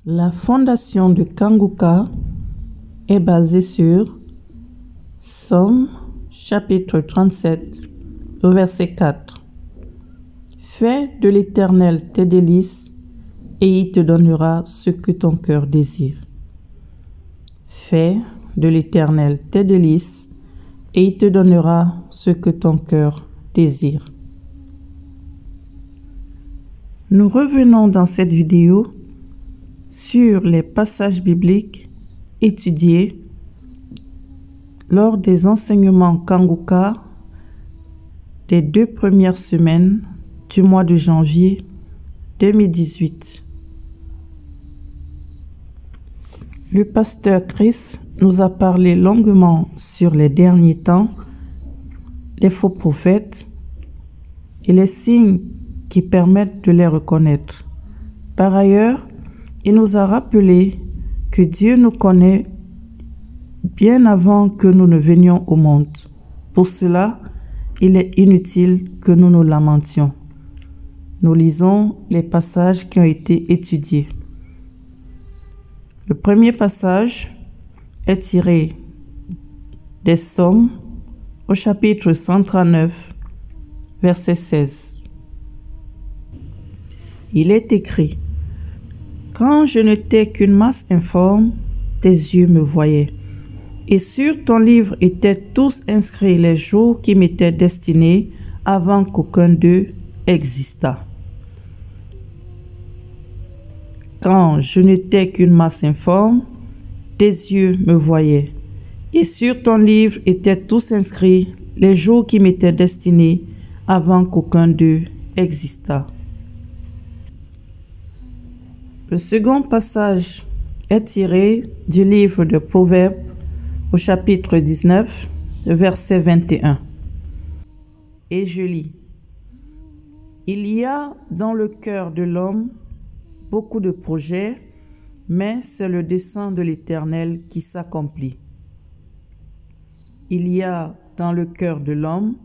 La fondation de Kanguka est basée sur Psaume chapitre 37, verset 4. Fais de l'Éternel tes délices et il te donnera ce que ton cœur désire. Fais de l'Éternel tes délices et il te donnera ce que ton cœur désire. Nous revenons dans cette vidéo sur les passages bibliques étudiés lors des enseignements Kanguka des 2 premières semaines du mois de janvier 2018. Le pasteur Chris nous a parlé longuement sur les derniers temps, les faux prophètes et les signes qui permettent de les reconnaître. Par ailleurs, il nous a rappelé que Dieu nous connaît bien avant que nous ne venions au monde. Pour cela, il est inutile que nous nous lamentions. Nous lisons les passages qui ont été étudiés. Le premier passage est tiré des Psaumes au chapitre 139, verset 16. Il est écrit: « Quand je n'étais qu'une masse informe, tes yeux me voyaient, et sur ton livre étaient tous inscrits les jours qui m'étaient destinés avant qu'aucun d'eux existât. » Quand je n'étais qu'une masse informe, tes yeux me voyaient, et sur ton livre étaient tous inscrits les jours qui m'étaient destinés avant qu'aucun d'eux existât. Le second passage est tiré du livre de Proverbes au chapitre 19, verset 21. Et je lis: « Il y a dans le cœur de l'homme beaucoup de projets, mais c'est le dessein de l'Éternel qui s'accomplit. » Il y a dans le cœur de l'homme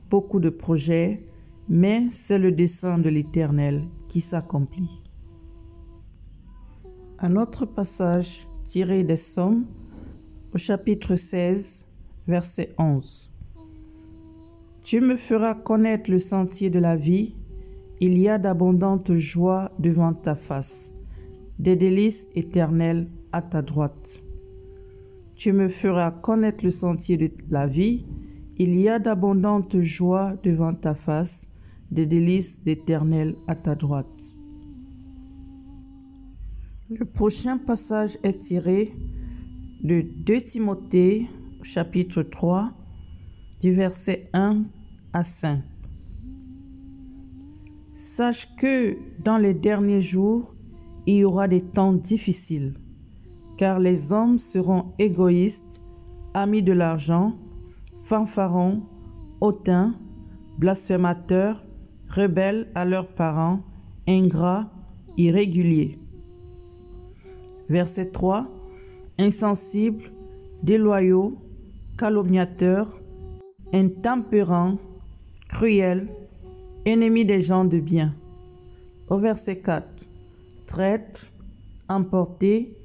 beaucoup de projets, mais c'est le dessein de l'Éternel qui s'accomplit. Un autre passage tiré des Psaumes au chapitre 16, verset 11. « Tu me feras connaître le sentier de la vie, il y a d'abondantes joies devant ta face, des délices éternelles à ta droite. » Tu me feras connaître le sentier de la vie, il y a d'abondantes joies devant ta face, des délices éternelles à ta droite. Le prochain passage est tiré de 2 Timothée, chapitre 3, du verset 1 à 5. « Sache que dans les derniers jours, il y aura des temps difficiles, car les hommes seront égoïstes, amis de l'argent, fanfarons, hautains, blasphémateurs, rebelles à leurs parents, ingrats, irréguliers. » Verset 3. « Insensibles, déloyaux, calomniateurs, intempérants, cruels, ennemis des gens de bien. » Au verset 4. « Traîtres, emportés,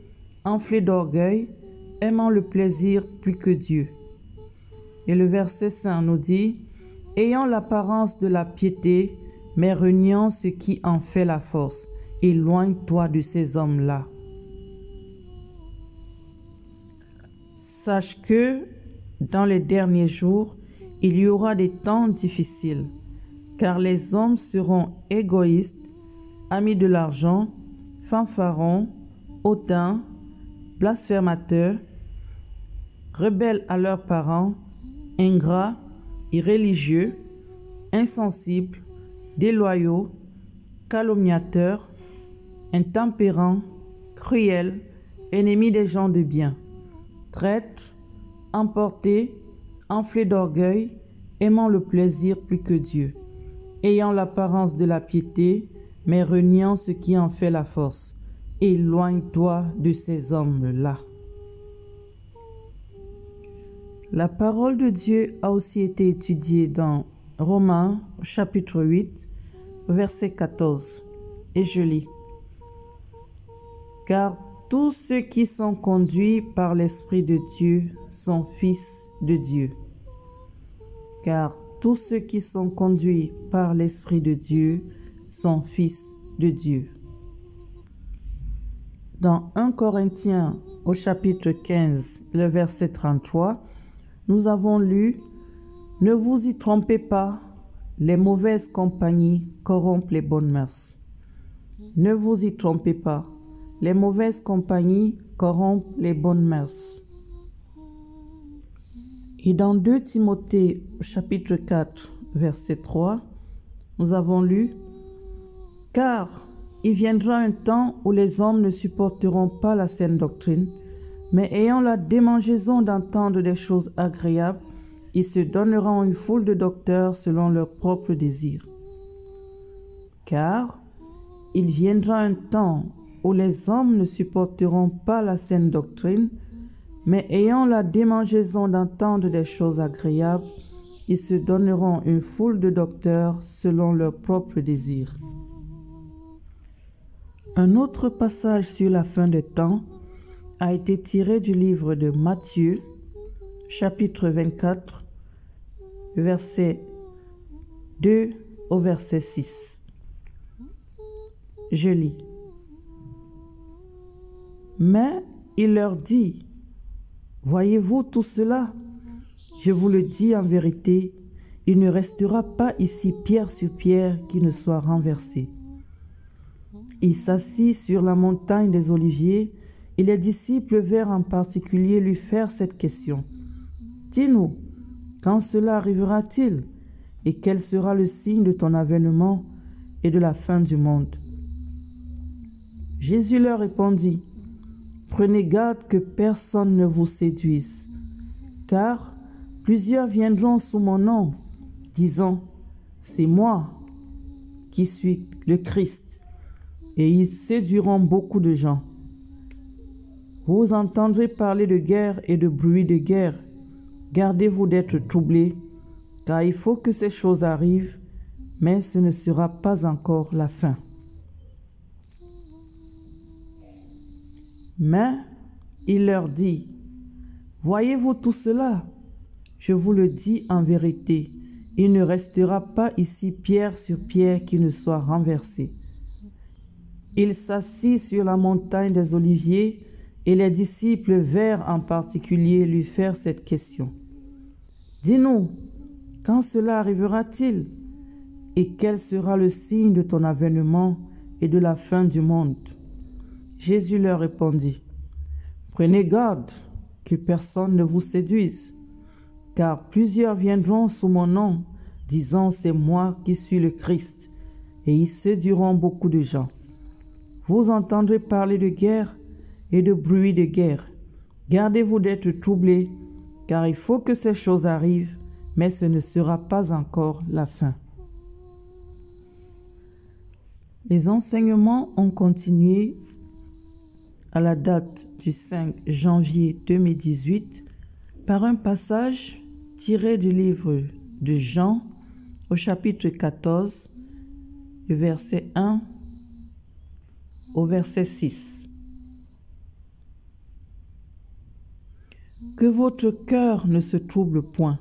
enflés d'orgueil, aimant le plaisir plus que Dieu. » Et le verset 5 nous dit: « Ayant l'apparence de la piété, mais reniant ce qui en fait la force. Éloigne-toi de ces hommes-là. » Sache que dans les derniers jours, il y aura des temps difficiles, car les hommes seront égoïstes, amis de l'argent, fanfarons, hautains, blasphémateurs, rebelles à leurs parents, ingrats, irréligieux, insensibles, déloyaux, calomniateurs, intempérants, cruels, ennemis des gens de bien, traîtres, emportés, enflés d'orgueil, aimant le plaisir plus que Dieu, ayant l'apparence de la piété, mais reniant ce qui en fait la force. Éloigne-toi de ces hommes-là. » La parole de Dieu a aussi été étudiée dans Romains, chapitre 8, verset 14. Et je lis: « Car tous ceux qui sont conduits par l'Esprit de Dieu sont fils de Dieu. Car tous ceux qui sont conduits par l'Esprit de Dieu sont fils de Dieu. Dans 1 Corinthiens au chapitre 15, le verset 33, nous avons lu « Ne vous y trompez pas, les mauvaises compagnies corrompent les bonnes mœurs. » Ne vous y trompez pas, les mauvaises compagnies corrompent les bonnes mœurs. Et dans 2 Timothée chapitre 4, verset 3, nous avons lu « Car il viendra un temps où les hommes ne supporteront pas la saine doctrine, mais ayant la démangeaison d'entendre des choses agréables, ils se donneront une foule de docteurs selon leurs propres désirs. Car il viendra un temps où les hommes ne supporteront pas la saine doctrine, mais ayant la démangeaison d'entendre des choses agréables, ils se donneront une foule de docteurs selon leurs propres désirs. » Un autre passage sur la fin des temps a été tiré du livre de Matthieu, chapitre 24, verset 2 au verset 6. Je lis. Mais il leur dit, « Voyez-vous tout cela? Je vous le dis en vérité, il ne restera pas ici pierre sur pierre qui ne soit renversée. » Il s'assit sur la montagne des Oliviers et les disciples vinrent en particulier lui faire cette question. « Dis-nous, quand cela arrivera-t-il et quel sera le signe de ton avènement et de la fin du monde ?» Jésus leur répondit, « Prenez garde que personne ne vous séduise, car plusieurs viendront sous mon nom, disant, « C'est moi qui suis le Christ », et ils séduiront beaucoup de gens. Vous entendrez parler de guerre et de bruit de guerre. Gardez-vous d'être troublés, car il faut que ces choses arrivent, mais ce ne sera pas encore la fin. Mais il leur dit, « Voyez-vous tout cela? Je vous le dis en vérité, il ne restera pas ici pierre sur pierre qui ne soit renversée. » Il s'assit sur la montagne des Oliviers et les disciples vinrent en particulier lui faire cette question. « Dis-nous, quand cela arrivera-t-il et quel sera le signe de ton avènement et de la fin du monde ?» Jésus leur répondit, « Prenez garde que personne ne vous séduise, car plusieurs viendront sous mon nom, disant c'est moi qui suis le Christ, et ils séduiront beaucoup de gens. Vous entendrez parler de guerre et de bruit de guerre. Gardez-vous d'être troublés, car il faut que ces choses arrivent, mais ce ne sera pas encore la fin. » Les enseignements ont continué à la date du 5 janvier 2018 par un passage tiré du livre de Jean au chapitre 14, du verset 1 au verset 6. Que votre cœur ne se trouble point.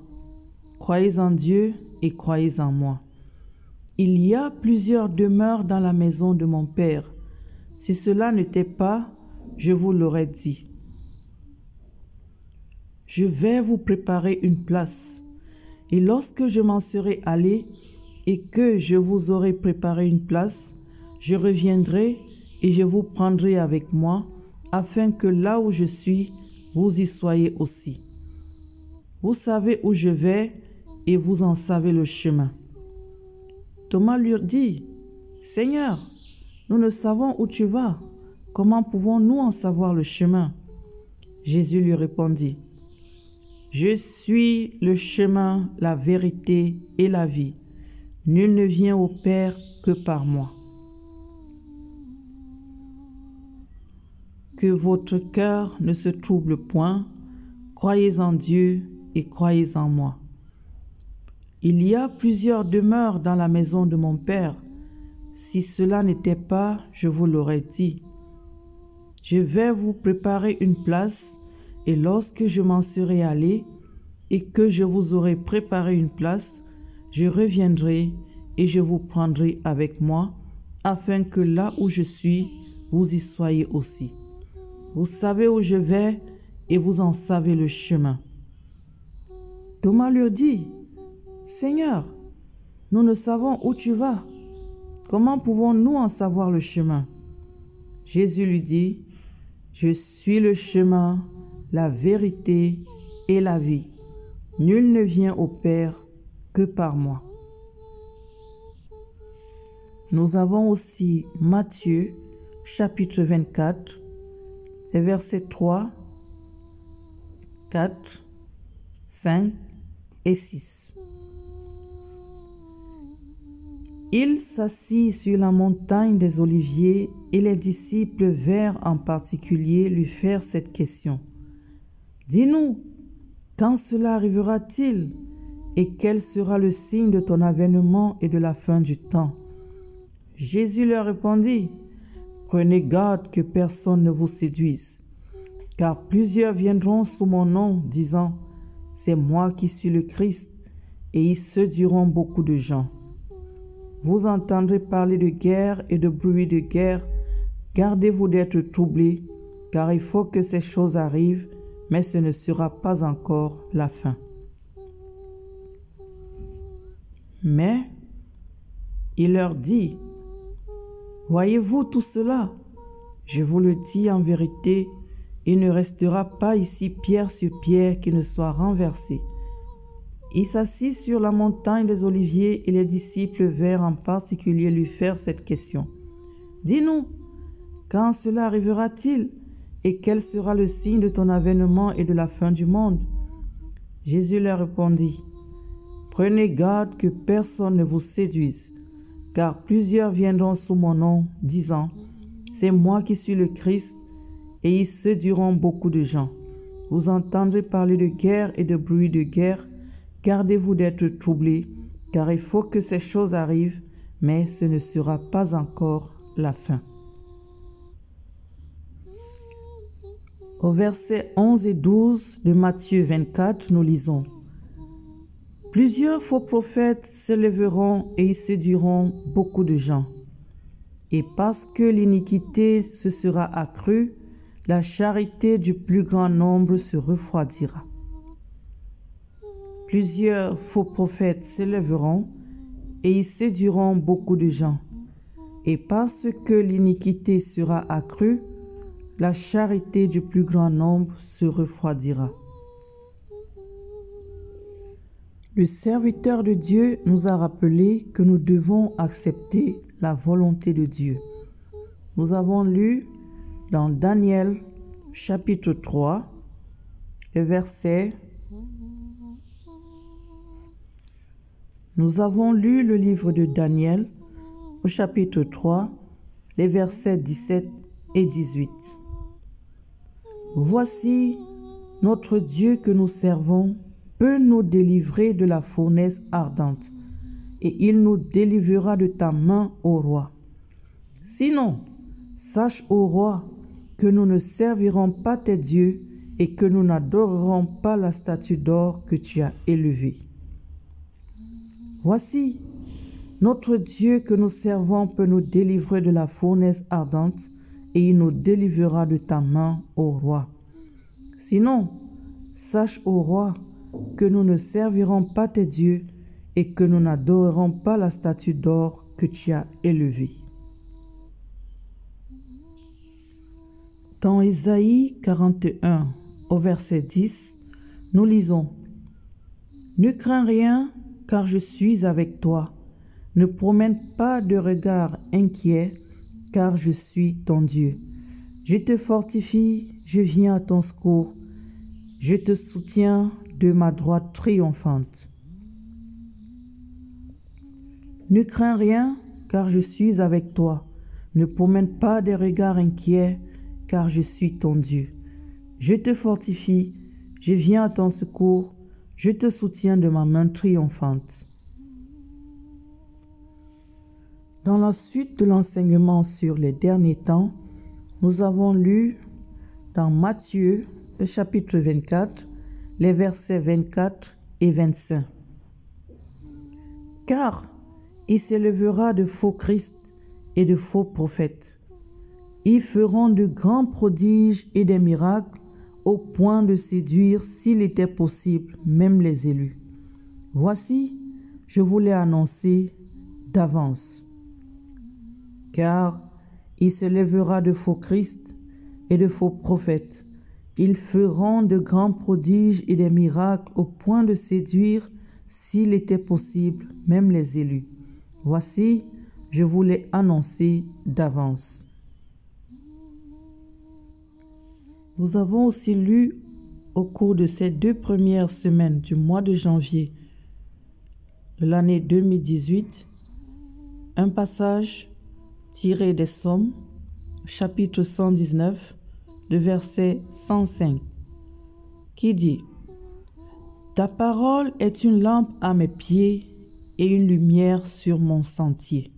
Croyez en Dieu et croyez en moi. Il y a plusieurs demeures dans la maison de mon Père. Si cela n'était pas, je vous l'aurais dit. Je vais vous préparer une place. Et lorsque je m'en serai allé et que je vous aurai préparé une place, je reviendrai et je vous prendrai avec moi, afin que là où je suis, vous y soyez aussi. Vous savez où je vais et vous en savez le chemin. » Thomas lui dit, « Seigneur, nous ne savons où tu vas. Comment pouvons-nous en savoir le chemin ?» Jésus lui répondit, « Je suis le chemin, la vérité et la vie. Nul ne vient au Père que par moi. » Que votre cœur ne se trouble point. Croyez en Dieu et croyez en moi. Il y a plusieurs demeures dans la maison de mon Père. Si cela n'était pas, je vous l'aurais dit. Je vais vous préparer une place, et lorsque je m'en serai allé, et que je vous aurai préparé une place, je reviendrai et je vous prendrai avec moi, afin que là où je suis, vous y soyez aussi. Vous savez où je vais, et vous en savez le chemin. Thomas leur dit, « Seigneur, nous ne savons où tu vas. Comment pouvons-nous en savoir le chemin ?» Jésus lui dit, « Je suis le chemin, la vérité et la vie. Nul ne vient au Père que par moi. » Nous avons aussi Matthieu, chapitre 24, les versets 3, 4, 5 et 6. Il s'assit sur la montagne des Oliviers et les disciples vinrent en particulier lui faire cette question. « Dis-nous, quand cela arrivera-t-il et quel sera le signe de ton avènement et de la fin du temps ?» Jésus leur répondit, « Prenez garde que personne ne vous séduise, car plusieurs viendront sous mon nom, disant, « C'est moi qui suis le Christ », et ils séduiront beaucoup de gens. Vous entendrez parler de guerre et de bruit de guerre. Gardez-vous d'être troublés, car il faut que ces choses arrivent, mais ce ne sera pas encore la fin. Mais il leur dit, « Voyez-vous tout cela? Je vous le dis en vérité, il ne restera pas ici pierre sur pierre qui ne soit renversée. » Il s'assit sur la montagne des Oliviers et les disciples vinrent en particulier lui faire cette question. « Dis-nous, quand cela arrivera-t-il et quel sera le signe de ton avènement et de la fin du monde ?» Jésus leur répondit, « Prenez garde que personne ne vous séduise, car plusieurs viendront sous mon nom, disant, « C'est moi qui suis le Christ », et ils séduiront beaucoup de gens. Vous entendrez parler de guerre et de bruit de guerre. Gardez-vous d'être troublés, car il faut que ces choses arrivent, mais ce ne sera pas encore la fin. Au verset 11 et 12 de Matthieu 24, nous lisons, « Plusieurs faux prophètes s'élèveront et ils séduiront beaucoup de gens. Et parce que l'iniquité se sera accrue, la charité du plus grand nombre se refroidira. Plusieurs faux prophètes s'élèveront et ils séduiront beaucoup de gens. Et parce que l'iniquité sera accrue, la charité du plus grand nombre se refroidira. » Le serviteur de Dieu nous a rappelé que nous devons accepter la volonté de Dieu. Nous avons lu dans Daniel chapitre 3, le verset. Nous avons lu le livre de Daniel au chapitre 3, les versets 17 et 18. « Voici, notre Dieu que nous servons peut nous délivrer de la fournaise ardente, et il nous délivrera de ta main, ô roi. Sinon, sache, ô roi, que nous ne servirons pas tes dieux et que nous n'adorerons pas la statue d'or que tu as élevée. Voici, notre Dieu que nous servons peut nous délivrer de la fournaise ardente, et il nous délivrera de ta main, ô roi. Sinon, sache, ô roi, que nous ne servirons pas tes dieux et que nous n'adorerons pas la statue d'or que tu as élevée. » Dans Ésaïe 41, au verset 10, nous lisons « Ne crains rien, car je suis avec toi. Ne promène pas de regard inquiet, car je suis ton Dieu. Je te fortifie, je viens à ton secours. Je te soutiens de ma droite triomphante. Ne crains rien, car je suis avec toi. Ne promène pas des regards inquiets, car je suis ton Dieu. Je te fortifie, je viens à ton secours, je te soutiens de ma main triomphante. » Dans la suite de l'enseignement sur les derniers temps, Nous avons lu dans Matthieu, le chapitre 24, les versets 24 et 25. Car il s'élèvera de faux Christ et de faux prophètes. Ils feront de grands prodiges et des miracles au point de séduire, s'il était possible, même les élus. Voici, je vous l'ai annoncé d'avance. Car il se lèvera de faux Christ et de faux prophètes. Ils feront de grands prodiges et des miracles au point de séduire, s'il était possible, même les élus. Voici, je vous l'ai annoncé d'avance. Nous avons aussi lu au cours de ces 2 premières semaines du mois de janvier de l'année 2018 un passage tiré des Psaumes, chapitre 119, le verset 105, qui dit « Ta parole est une lampe à mes pieds et une lumière sur mon sentier. »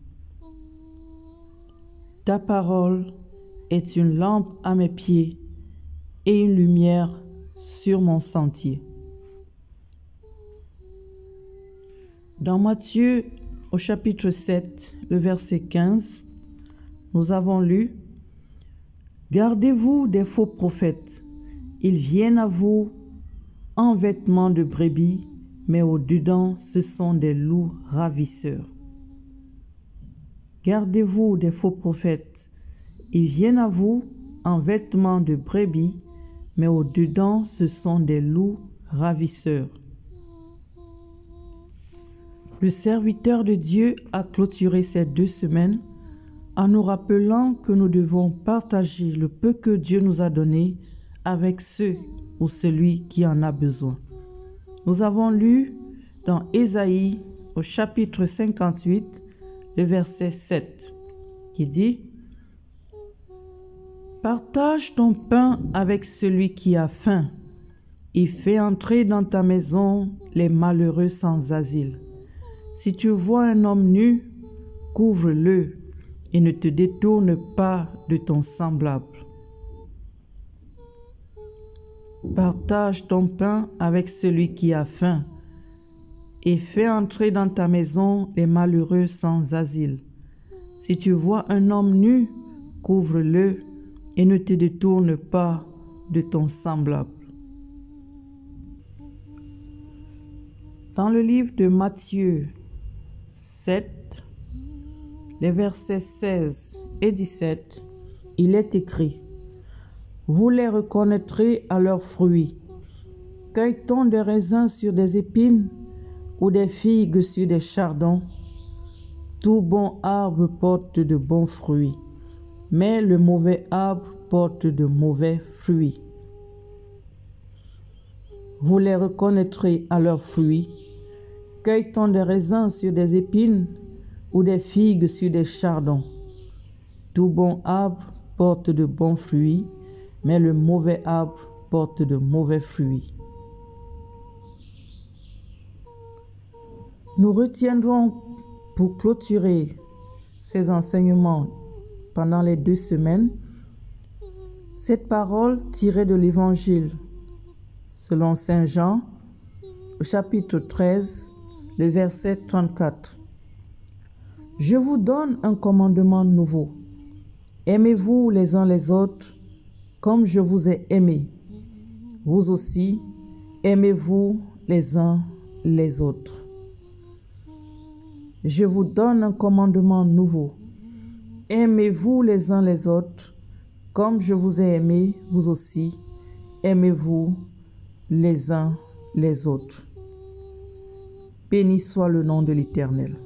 Ta parole est une lampe à mes pieds et une lumière sur mon sentier. Dans Matthieu, au chapitre 7, le verset 15, nous avons lu « Gardez-vous des faux prophètes. Ils viennent à vous en vêtements de brebis, mais au-dedans, ce sont des loups ravisseurs. » Gardez-vous des faux prophètes. Ils viennent à vous en vêtements de brebis, mais au-dedans, ce sont des loups ravisseurs. Le serviteur de Dieu a clôturé ces 2 semaines en nous rappelant que nous devons partager le peu que Dieu nous a donné avec ceux ou celui qui en a besoin. Nous avons lu dans Ésaïe au chapitre 58, le verset 7, qui dit « Partage ton pain avec celui qui a faim et fais entrer dans ta maison les malheureux sans asile. Si tu vois un homme nu, couvre-le et ne te détourne pas de ton semblable. Partage ton pain avec celui qui a faim et fais entrer dans ta maison les malheureux sans asile. Si tu vois un homme nu, couvre-le et ne te détourne pas de ton semblable. » Dans le livre de Matthieu 7, les versets 16 et 17, il est écrit « Vous les reconnaîtrez à leurs fruits. Cueille-t-on des raisins sur des épines ou des figues sur des chardons? Tout bon arbre porte de bons fruits, mais le mauvais arbre porte de mauvais fruits. Vous les reconnaîtrez à leurs fruits. Cueille-t-on des raisins sur des épines ou des figues sur des chardons? Tout bon arbre porte de bons fruits, mais le mauvais arbre porte de mauvais fruits. » Nous retiendrons pour clôturer ces enseignements pendant les 2 semaines cette parole tirée de l'Évangile selon Saint Jean, au chapitre 13, le verset 34. « Je vous donne un commandement nouveau. Aimez-vous les uns les autres comme je vous ai aimés. Vous aussi, aimez-vous les uns les autres. » Je vous donne un commandement nouveau. Aimez-vous les uns les autres comme je vous ai aimés, vous aussi, aimez-vous les uns les autres. Béni soit le nom de l'Éternel.